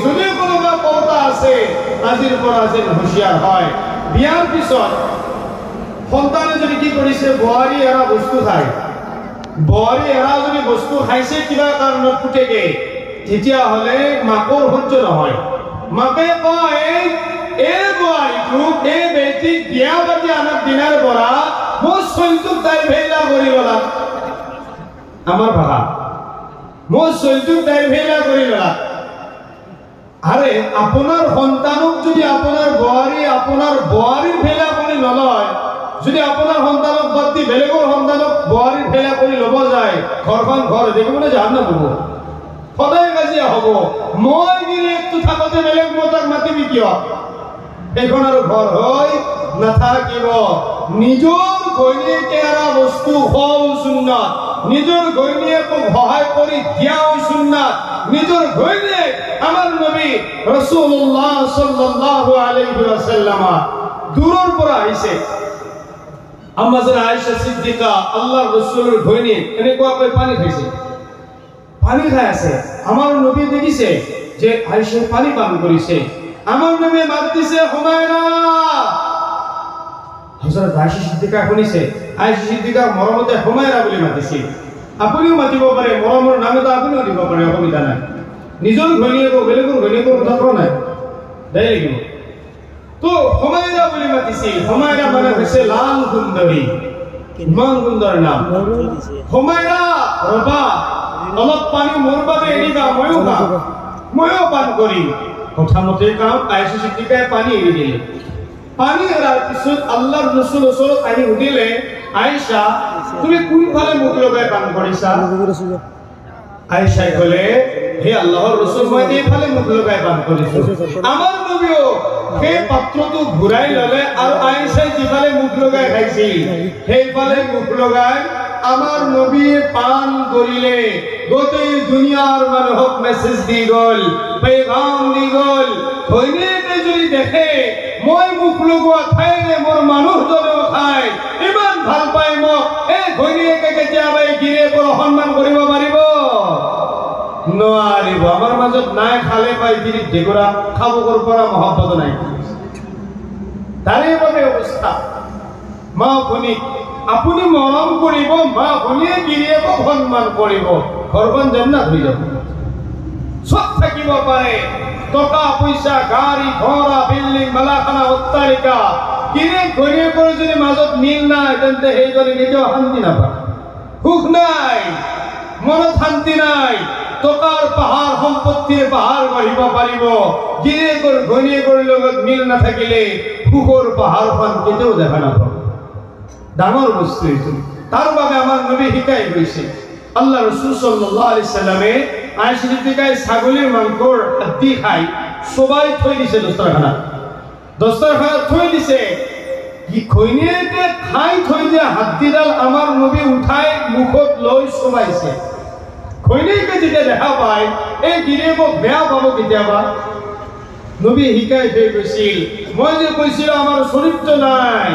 যদি কোনোবা পৰ্দা আছে আজিৰ পৰা যেন হুঁচিয়াৰ হয়। বিয়াৰ পিছত সন্তানে যদি কি কৰিছে, বোৱাৰী এৰা বস্তু খায়, বোৱাৰী এৰা যদি বস্তু খাইছে কিবা কাৰণত পুতেকে, তেতিয়াহ'লে মাকৰ সহ্য নহয়। মাকে কয়, এই বোৱাৰীটোক এই বেটিক বিয়া পাতি আনাৰ দিনাৰ পৰা মোৰ চলটোক তাই ভেলা কৰি ল'লা। আমাৰ ভাষা, মোৰ চলটোক তাই ভেলা কৰি ল'লা। আৰে আপনাৰ সন্তানক যদি আপনাৰ বোৱাৰীৰ ভেলা কৰি নলয়, যদি আপনাৰ সন্তানক বাদ দি বেলেগৰ সন্তানক বোৱাৰীৰ ভেলা কৰি ল'ব যায়, ঘৰখন ঘৰ দেখিবলৈ জাহান্নাম হ'ব, সদায় কাজিয়া হ'ব। মই গিৰিয়েকটো থাকোঁতে বেলেগ মতাক মাতিবি কিয়? এখন আৰু ঘৰ হৈ নাথাকিব। নিজৰ ঘৈণীয়েকে এৰা বস্তু খোৱাও সুন্নাত, নিজৰ ঘৈণীয়েকক সহায় কৰি দিয়াও সুন্নাত। নিজৰ ঘৈণীয়েক আমাৰ নবী ৰাসূলুল্লাহ সাল্লাল্লাহু আলাইহি ওয়াসাল্লাম দূৰৰ পৰা আহিছে। আম্মা জান আয়েশা সিদ্দিকা আল্লাহৰ ৰাসূলেৰ ঘৈণীয়েক এনেকুৱাকৈ পানী খাইছে, পানী খাই আছে। আমাৰ নবী দেখিছে যে আয়েশা পানী পান কৰিছে। আমাৰ নবী মাত দিছে, হুমায়ৰা। হযৰত আয়েশা সিদ্দিকা শুনিছে, আয়েশা সিদ্দিকা মৰমতে হুমায়ৰা বুলি মাতিছে। আপুনিও মাতিব পাৰে, মৰমৰ নাম এটা আপুনিও দিব পাৰে, অসুবিধা নাই। নিজৰ ঘৈণীয়েকক বেলেগৰ ঘৈণীয়েকৰ কথা কোৱা নাই, দায় লাগিব। তো হুমায়ৰা বুলি মাতিছিল। হুমায়ৰা মানে হৈছে লাল সুন্দৰী, ইমান সুন্দৰ নাম। হুমায়ৰা ৰবা, অলপ পানী মোৰ বাবে এৰিবা, ময়ো পান কৰিম। কথা মতে কাম আয়েশা সিদ্দিকাই পানী এৰি দিলে। পানী এৰাৰ পিছত আল্লাহৰ ৰাসূল ওচৰত আহি সুধিলে, আয়েশা তুমি কোনফালে মুখ লগাই পান কৰিছা? আয়েশাই ক'লে, হে আল্লাহৰ ৰাসূল, মই এইফালে মুখ লগাই পান কৰিছো। আমাৰ নবীও সেই পাত্ৰটো ঘূৰাই ল'লে আৰু আয়েশাই যিফালে মুখ লগাই খাইছিল সেইফালে মুখ লগাই আমাৰ নবীয়ে পান কৰিলে। গোটেই দুনিয়াৰ মানুহক মেছেজ দি গ'ল, পেগাম দি গ'ল। ঘৈণীয়েকে যদি দেখে মই মুখ লগোৱা ঠাইৰে মোৰ মানুহজনেও খায়, ইমান ভাল পায় মোক, এই ঘৈণীয়েকে কেতিয়াবা এই গিৰিয়েকৰ সন্মান কৰিব পাৰিব? নোৱাৰিব। আমাৰ মাজত নাই, খালে পাই গিৰিক ঢেকুৰা খাব কৰ পৰা মহব্বত নাই। তাৰে বাবে অৱস্থা। মা ভনীক আপুনি মৰম কৰিব, মা ভনীয়ে গিৰিয়েকক সন্মান কৰিব, ঘৰখন জান্নাত হৈ যাব। চব থাকিব পাৰে, টকা পইচা, গাড়ী ঘোঁৰা, বিল্ডিং, মালাখানা, অট্টালিকা, গিৰিয়েক ঘৈণীয়েকৰ যদি মাজত মিল নাই, তেন্তে সেইজনে কেতিয়াও শান্তি নাপায়, সুখ নাই, মনত শান্তি নাই। টকাৰ পাহাৰ, সম্পত্তিৰ পাহাৰ গঢ়িব পাৰিব, গিৰিয়েকৰ ঘৈণীয়েকৰ লগত মিল নাথাকিলে সুখৰ পাহাৰখন কেতিয়াও দেখা নাপাব। ডাঙৰ বস্তু এইটো। তাৰ বাবে আমাৰ নবী শিকাই গৈছে। আল্লাহ ৰাসূল সাল্লাল্লাহু আলাইহি সাল্লামে আয়েশা সিদ্দিকাই ছাগলীৰ মাংসৰ হাড্ডি খাই চবাই থৈ দিছে দস্তৰখানাত থৈ দিছে। কি ঘৈণীয়েকে খাই থৈ দিয়া হাড্ডিডাল আমাৰ নবী উঠাই মুখত লৈ চবাইছে। ঘৈণীয়েকে যেতিয়া দেখা পায়, এই গিৰিয়েকক বেয়া পাব কেতিয়াবা। নবী শিকাই থৈ গৈছিল, মই যে কৈছিলো আমাৰ চৰিত্ৰ নাই,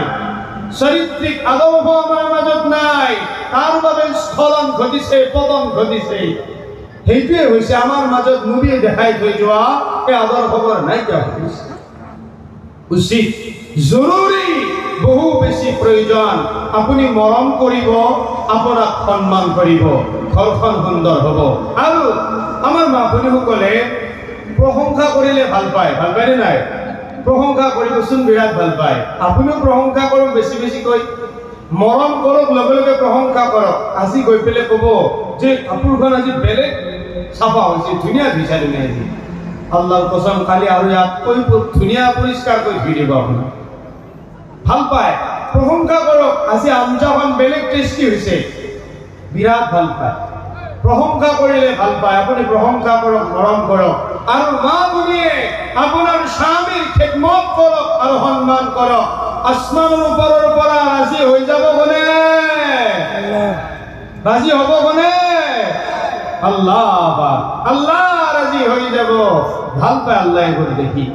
চাৰিত্ৰিক আদৰ্শ আমাৰ মাজত নাই, তাৰ বাবে স্খলন ঘটিছে, পতন ঘটিছে। সেইটোৱে হৈছে আমাৰ মাজত নবীয়ে দেখাই থৈ যোৱা এই আদৰ্শবোৰ নাইকিয়া হৈছে। উচিত, জৰুৰী, বহু বেছি প্ৰয়োজন। আপুনি মৰম কৰিব, আপোনাক সন্মান কৰিব, ঘৰখন সুন্দৰ হ'ব। আৰু আমাৰ মা ভনীসকলে প্ৰশংসা কৰিলে ভাল পায়, ভাল পায়নে নাই? প্ৰশংসা কৰিবচোন, বিৰাট ভাল পায়। আপুনিও প্ৰশংসা কৰক, বেছি বেছিকৈ মৰম কৰক, লগে লগে প্ৰশংসা কৰক। আজি গৈ পেলাই ক'ব যে কাপোৰখন আজি বেলেগ চাফা হৈছে, ধুনীয়া ধুইছা তুমি আজি। আল্লাহৰ কসম, কালি আৰু ইয়াতকৈ ধুনীয়া পৰিষ্কাৰকৈ ধুই দিব আপুনি। ভাল পায়, প্ৰশংসা কৰক। আজি আঞ্জাখন বেলেগ টেষ্টি হৈছে, বিৰাট ভাল পায়। প্ৰশংসা কৰিলে ভাল পায়। আপুনি প্ৰশংসা কৰক, মৰম কৰক। আৰু মা ভনীয়ে আপোনাৰ স্বামীৰ খেদমত কৰক আৰু সন্মান কৰক। আসমানৰ ওপৰৰ পৰা ৰাজি হৈ যাব কোনে? ৰাজি হ'ব কোনে? আল্লাহ। আল্লাহ ৰাজি হৈ যাব। ভাল পায় আল্লাহ এইবোৰ দেখি।